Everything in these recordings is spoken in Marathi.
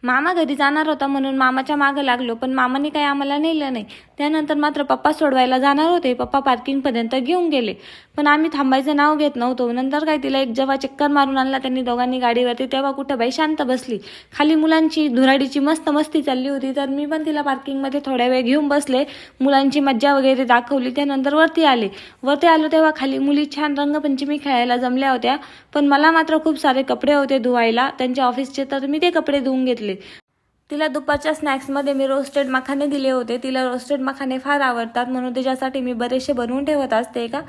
मामा घरी जाणार होता म्हणून मामाच्या मागं लागलो, पण मामाने काही आम्हाला नेलं नाही. त्यानंतर मात्र पप्पा सोडवायला जाणार होते. पप्पा पार्किंगपर्यंत घेऊन गेले, पण आम्ही थांबायचं नाव घेत नव्हतो. नंतर काय तिला एक जेव्हा चक्कर मारून आणला त्यांनी दोघांनी गाडीवरती, तेव्हा कुठं बाई शांत बसली. खाली मुलांची धुराडीची मस्त मस्ती चालली होती, तर मी पण तिला पार्किंगमध्ये थोड्या वेळ घेऊन बसले. मुलांची मज्जा वगैरे दाखवली. त्यानंतर वरती आलो तेव्हा खाली मुली छान रंगपंचमी खेळायला जमल्या होत्या, पण मला मात्र खूप सारे कपडे होते धुवायला त्यांच्या ऑफिसचे, तर मी ते कपडे धुवून घेतले. तिला दुपारच्या स्नॅक्समध्ये मी रोस्टेड मखाने दिले होते. तिला रोस्टेड मखाने फार आवडतात, म्हणून तिच्यासाठी मी बरेचसे बनवून ठेवत असते एका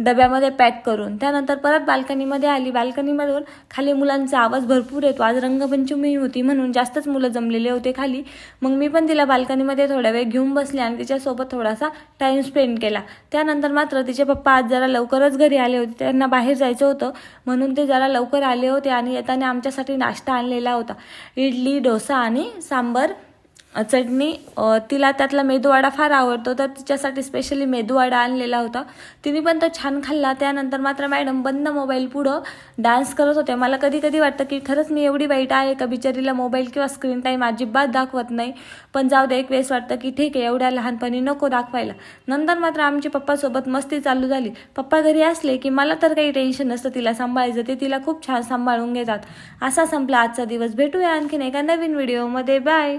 डब्यामध्ये पॅक करून. त्यानंतर परत बाल्कनीमध्ये आली. बाल्कनीमधून खाली मुलांचा आवाज भरपूर येतो. आज रंगपंचमी होती म्हणून जास्तच मुलं जमलेले होते खाली. मग मी पण तिला बाल्कनीमध्ये थोड्या वेळ घेऊन बसले आणि तिच्यासोबत थोडासा टाईम स्पेंड केला. त्यानंतर मात्र तिचे पप्पा आज जरा लवकरच घरी आले होते. त्यांना बाहेर जायचं होतं म्हणून ते जरा लवकर आले होते आणि येताना आमच्यासाठी नाश्ता आणलेला होता. इडली, डोसा आणि सांबर, चटणी. तिला त्यातला मेदूवडा फार आवडतो, तर तिच्यासाठी स्पेशली मेदूवडा आणलेला होता. तिने पण तो छान खाल्ला. त्यानंतर मात्र मॅडम बंद मोबाईल पुढं डान्स करत होते. मला कधी कधी वाटतं की खरंच मी एवढी वाईट आहे का, बिचारीला मोबाईल किंवा स्क्रीन टाईम अजिबात दाखवत नाही. पण जाऊ दे, एक वेळेस वाटतं की ठीक आहे, एवढ्या लहानपणी नको दाखवायला. नंतर मात्र आमची पप्पासोबत मस्ती चालू झाली. पप्पा घरी असले की मला तर काही टेन्शन नसतं तिला सांभाळायचं, ते तिला खूप छान सांभाळून घेतात. असा संपला आजचा दिवस. भेटूया आणखीन एका नवीन व्हिडिओमध्ये. बाय.